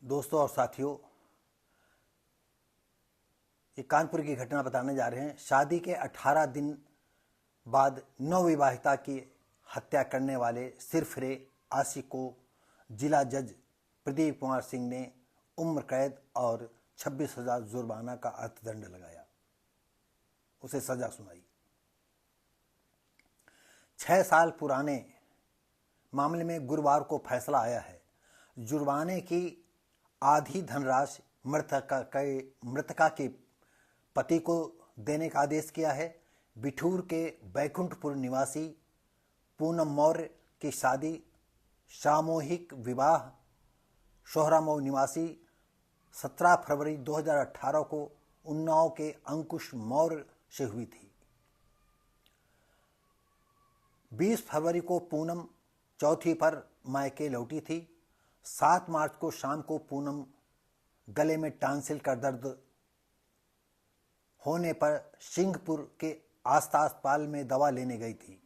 दोस्तों और साथियों, ये कानपुर की घटना बताने जा रहे हैं। शादी के 18 दिन बाद नवविवाहिता की हत्या करने वाले सिरफिरे आशिक को जिला जज प्रदीप कुमार सिंह ने उम्र कैद और 26,000 जुर्माना का अर्थदंड लगाया, उसे सजा सुनाई। 6 साल पुराने मामले में गुरुवार को फैसला आया है। जुर्माने की आधी धनराशि मृतका के पति को देने का आदेश किया है। बिठूर के बैकुंठपुर निवासी पूनम मौर्य की शादी सामूहिक विवाह सोहरामऊ निवासी 17 फरवरी 2018 को उन्नाव के अंकुश मौर्य से हुई थी। 20 फरवरी को पूनम चौथी पर मायके लौटी थी। 7 मार्च को शाम को पूनम गले में टांसिल का दर्द होने पर सिंहपुर के आस्था अस्पताल में दवा लेने गई थी,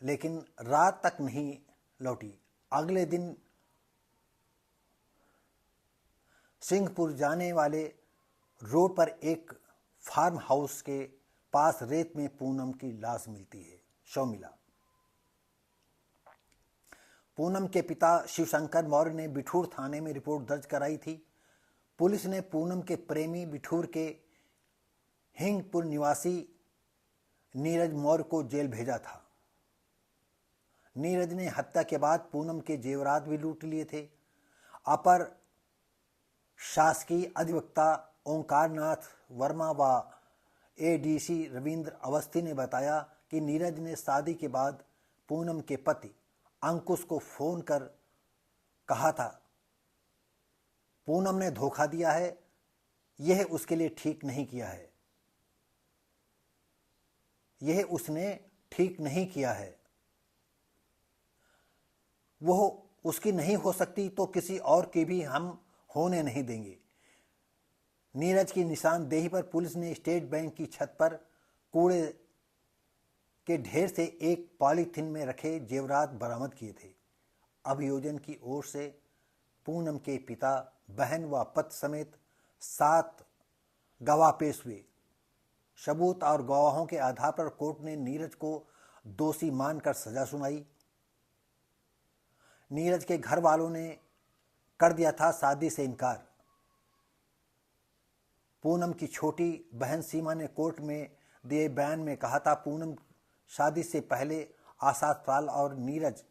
लेकिन रात तक नहीं लौटी। अगले दिन सिंहपुर जाने वाले रोड पर एक फार्म हाउस के पास रेत में पूनम की लाश मिलती है, शव मिला। पूनम के पिता शिवशंकर मौर्य ने बिठूर थाने में रिपोर्ट दर्ज कराई थी। पुलिस ने पूनम के प्रेमी बिठूर के हिंगपुर निवासी नीरज मौर्य को जेल भेजा था। नीरज ने हत्या के बाद पूनम के जेवरात भी लूट लिए थे। अपर शासकीय अधिवक्ता ओंकारनाथ वर्मा व एडीसी रविंद्र अवस्थी ने बताया कि नीरज ने शादी के बाद पूनम के पति अंकुश को फोन कर कहा था, पूनम ने धोखा दिया है, यह उसके लिए ठीक नहीं किया है, यह उसने ठीक नहीं किया है, वो उसकी नहीं हो सकती तो किसी और की भी हम होने नहीं देंगे। नीरज की निशानदेही पर पुलिस ने स्टेट बैंक की छत पर कूड़े के ढेर से एक पॉलीथिन में रखे जेवरात बरामद किए थे। अभियोजन की ओर से पूनम के पिता, बहन व पति समेत 7 गवाह पेश हुए। सबूत और गवाहों के आधार पर कोर्ट ने नीरज को दोषी मानकर सजा सुनाई। नीरज के घर वालों ने कर दिया था शादी से इनकार। पूनम की छोटी बहन सीमा ने कोर्ट में दिए बयान में कहा था, पूनम शादी से पहले आशा अस्पताल और नीरज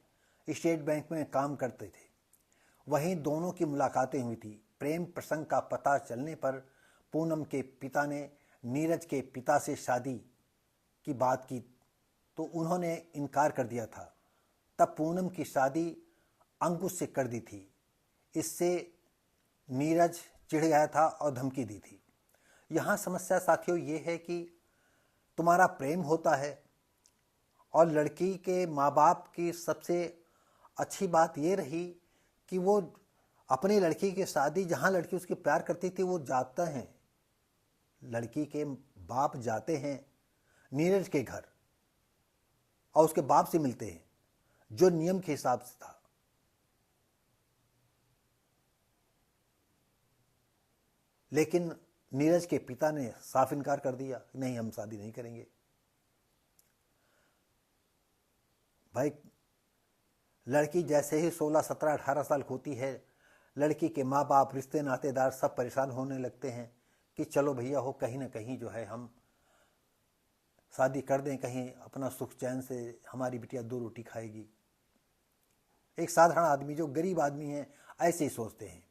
स्टेट बैंक में काम करते थे, वहीं दोनों की मुलाकातें हुई थी। प्रेम प्रसंग का पता चलने पर पूनम के पिता ने नीरज के पिता से शादी की बात की तो उन्होंने इनकार कर दिया था। तब पूनम की शादी अंकुश से कर दी थी। इससे नीरज चिढ़ गया था और धमकी दी थी। यहाँ समस्या साथियों ये है कि तुम्हारा प्रेम होता है और लड़की के माँ बाप की सबसे अच्छी बात ये रही कि वो अपनी लड़की की शादी, जहाँ लड़की उसकी प्यार करती थी, वो जाते हैं, लड़की के बाप जाते हैं नीरज के घर और उसके बाप से मिलते हैं, जो नियम के हिसाब से था। लेकिन नीरज के पिता ने साफ इनकार कर दिया, नहीं हम शादी नहीं करेंगे। भाई, लड़की जैसे ही 16, 17, 18 साल होती है, लड़की के माँ बाप, रिश्ते नातेदार सब परेशान होने लगते हैं कि चलो भैया हो, कहीं ना कहीं जो है हम शादी कर दें, कहीं अपना सुख चैन से हमारी बिटिया 2 रोटी खाएगी। एक साधारण आदमी जो गरीब आदमी है ऐसे ही सोचते हैं।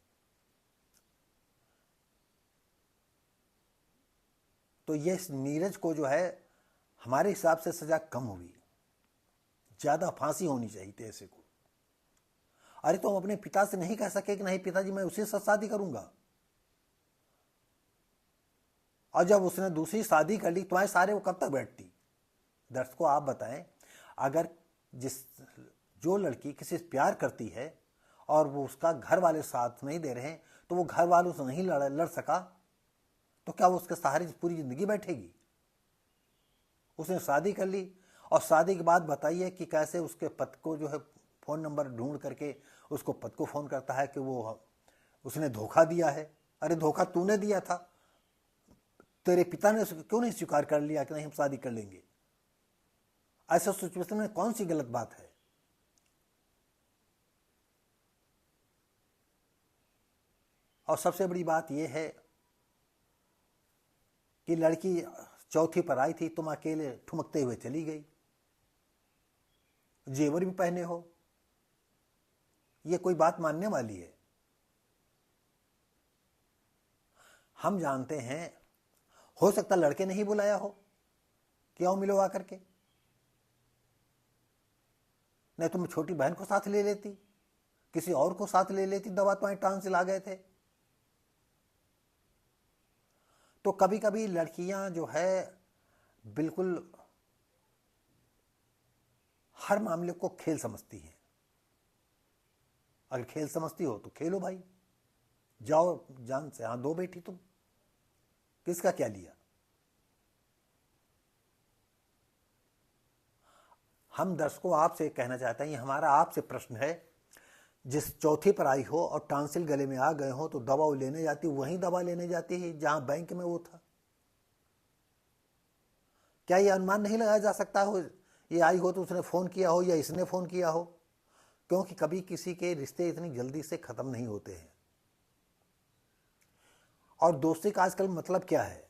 तो ये नीरज को जो है हमारे हिसाब से सजा कम हुई, ज्यादा फांसी होनी चाहिए थी ऐसे को। अरे तुम अपने पिता से नहीं कह सके कि नहीं पिताजी मैं उसी से शादी करूंगा, और जब उसने दूसरी शादी कर ली तुम्हारे सारे वो कब तक बैठती? दर्शकों आप बताएं, अगर जो लड़की किसी से प्यार करती है और वो उसका घर वाले साथ नहीं दे रहे हैं तो वो घर वालों से नहीं लड़ सका तो क्या वो उसके सहारे पूरी जिंदगी बैठेगी? उसने शादी कर ली और शादी के बाद बताइए कि कैसे उसके पति को जो है फ़ोन नंबर ढूंढ करके उसको पति को फ़ोन करता है कि वो उसने धोखा दिया है। अरे धोखा तूने दिया था, तेरे पिता ने क्यों नहीं स्वीकार कर लिया कि नहीं हम शादी कर लेंगे? ऐसा सिचुएशन में कौन सी गलत बात है? और सबसे बड़ी बात यह है कि लड़की चौथी पर आई थी, तुम अकेले ठुमकते हुए चली गई, जेवर भी पहने हो, ये कोई बात मानने वाली है? हम जानते हैं, हो सकता लड़के ने ही बुलाया हो कि आओ मिलो आकर के, नहीं तुम छोटी बहन को साथ ले लेती, किसी और को साथ ले लेती, दवा तुम्हारे टांग से ला गए थे। तो कभी कभी लड़कियां जो है बिल्कुल हर मामले को खेल समझती हैं। अगर खेल समझती हो तो खेलो भाई, जाओ जान से हाथ दो बेटी, तुम किसका क्या लिया? हम दर्शकों आपसे कहना चाहते हैं, ये हमारा आपसे प्रश्न है, जिस चौथी पर आई हो और टांसिल गले में आ गए हो तो दवा लेने जाती, वहीं दवा लेने जाती है जहां बैंक में वो था। क्या ये अनुमान नहीं लगाया जा सकता हो ये आई हो तो उसने फोन किया हो या इसने फोन किया हो? क्योंकि कभी किसी के रिश्ते इतनी जल्दी से खत्म नहीं होते हैं। और दोस्ती का आजकल मतलब क्या है,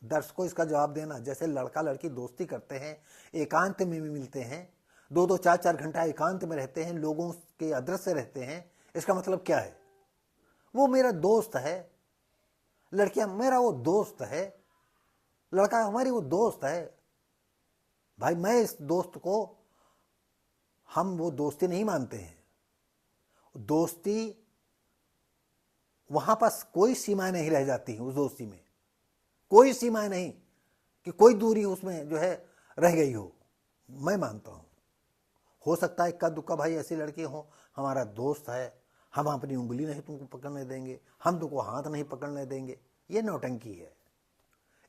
दर्शकों इसका जवाब देना। जैसे लड़का लड़की दोस्ती करते हैं, एकांत में भी मिलते हैं, 2-2 4-4 घंटा एकांत में रहते हैं, लोगों के अदृश्य रहते हैं, इसका मतलब क्या है? वो मेरा दोस्त है, लड़कियां मेरा वो दोस्त है, लड़का हमारी वो दोस्त है। भाई मैं इस दोस्त को, हम वो दोस्ती नहीं मानते हैं। दोस्ती वहां पर कोई सीमाएं नहीं रह जाती हैं, उस दोस्ती में कोई सीमाएं नहीं कि कोई दूरी उसमें जो है रह गई हो। मैं मानता हूं हो सकता है इक्का दुक्का भाई ऐसी लड़की हो, हमारा दोस्त है, हम अपनी उंगली नहीं तुमको पकड़ने देंगे, हम तुमको हाथ नहीं पकड़ने देंगे, ये नौटंकी है।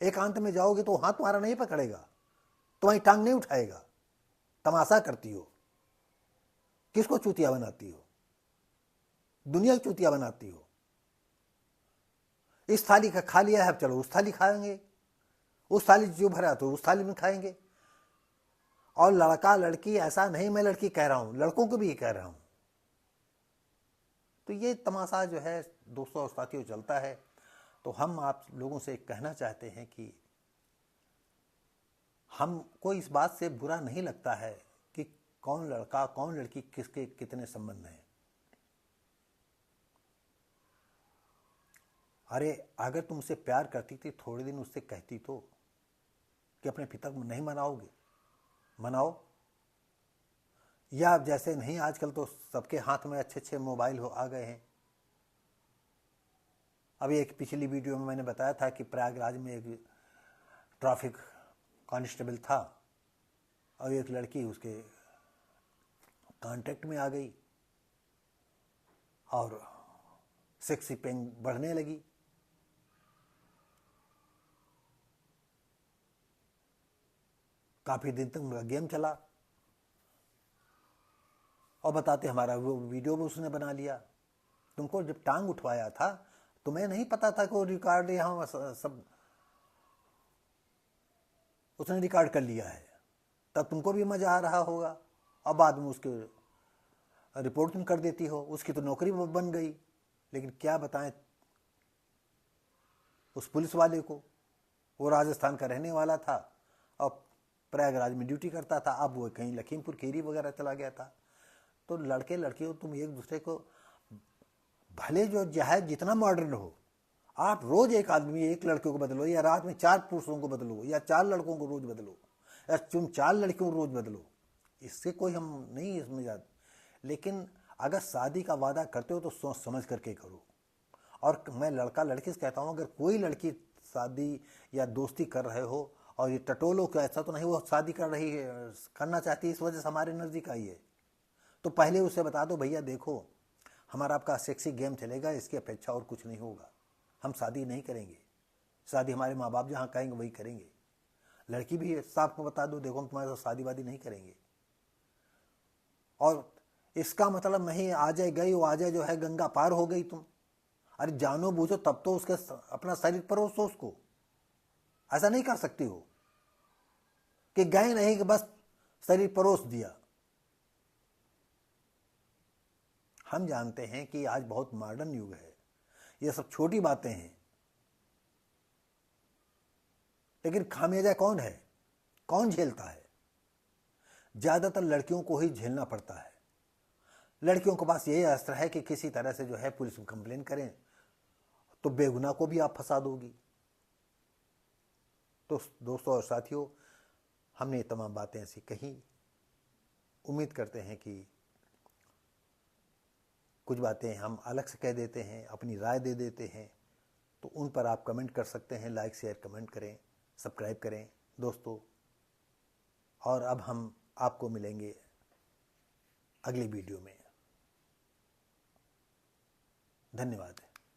एकांत में जाओगे तो हाथ तुम्हारा नहीं पकड़ेगा, तुम्हारी टांग नहीं उठाएगा। तमाशा करती हो, किसको चूतिया बनाती हो? दुनिया की चूतिया बनाती हो। इस थाली का खा लिया है, अब चलो उस थाली खाएंगे, उस थाली जो भरा तो उस थाली में खाएंगे। और लड़का लड़की ऐसा नहीं, मैं लड़की कह रहा हूं, लड़कों को भी कह रहा हूं। तो ये तमाशा जो है दोस्तों और साथियों चलता है। तो हम आप लोगों से कहना चाहते हैं कि हमको इस बात से बुरा नहीं लगता है कि कौन लड़का कौन लड़की किसके कितने संबंध हैं। अरे अगर तुमसे प्यार करती थी, थोड़े दिन उससे कहती तो कि अपने पिता को नहीं मनाओगे, मनाओ। या जैसे नहीं, आजकल तो सबके हाथ में अच्छे अच्छे मोबाइल आ गए हैं। अभी एक पिछली वीडियो में मैंने बताया था कि प्रयागराज में एक ट्रैफिक कांस्टेबल था और एक लड़की उसके कांटेक्ट में आ गई और सेक्सी पेंग बढ़ने लगी। काफी दिन तक उनका गेम चला और बताते हमारा वो वीडियो भी उसने बना लिया। तुमको जब टांग उठवाया था तुम्हें नहीं पता था कि वो रिकॉर्ड यहाँ सब उसने रिकॉर्ड कर लिया है, तब तुमको भी मजा आ रहा होगा। और बाद में उसके रिपोर्ट तुम कर देती हो, उसकी तो नौकरी बन गई। लेकिन क्या बताएं उस पुलिस वाले को, वो राजस्थान का रहने वाला था और प्रयागराज में ड्यूटी करता था, अब वो कहीं लखीमपुर खीरी वगैरह चला गया था। तो लड़के लड़कियों तुम एक दूसरे को, भले जो है जितना मॉडर्न हो, आप रोज एक आदमी एक लड़के को बदलो, या रात में 4 पुरुषों को बदलो, या 4 लड़कों को रोज बदलो, या तुम 4 लड़कियों को रोज बदलो, इससे कोई हम नहीं इसमें जाते। लेकिन अगर शादी का वादा करते हो तो सोच समझ करके करो। और मैं लड़का लड़की से कहता हूँ, अगर कोई लड़की शादी या दोस्ती कर रहे हो और ये टटोलो का, ऐसा तो नहीं वो शादी कर रही है, करना चाहती है इस वजह से हमारे नज़दीक आई है, तो पहले उसे बता दो भैया देखो हमारा आपका सेक्सी गेम चलेगा, इसकी अपेक्षा और कुछ नहीं होगा, हम शादी नहीं करेंगे, शादी हमारे माँ बाप जहाँ कहेंगे वही करेंगे। लड़की भी साफ को बता दो, देखो हम तुम्हारे साथ शादी वादी नहीं करेंगे। और इसका मतलब नहीं आ जाए गई वो आ जाए जो है गंगा पार हो गई तुम। अरे जानो बूझो तब तो उसके अपना शरीर परोसो उसको। ऐसा नहीं कर सकती हो कि गए नहीं कि बस शरीर परोस दिया। हम जानते हैं कि आज बहुत मॉडर्न युग है, ये सब छोटी बातें हैं, लेकिन खामियाजा कौन है, कौन झेलता है? ज्यादातर लड़कियों को ही झेलना पड़ता है। लड़कियों के पास यही अस्त्र है कि किसी तरह से जो है पुलिस में कंप्लेन करें तो बेगुनाह को भी आप फंसा दोगी। तो दोस्तों और साथियों, हमने ये तमाम बातें ऐसी कही। उम्मीद करते हैं कि कुछ बातें हम अलग से कह देते हैं, अपनी राय दे देते हैं, तो उन पर आप कमेंट कर सकते हैं। लाइक शेयर कमेंट करें, सब्सक्राइब करें दोस्तों। और अब हम आपको मिलेंगे अगली वीडियो में। धन्यवाद।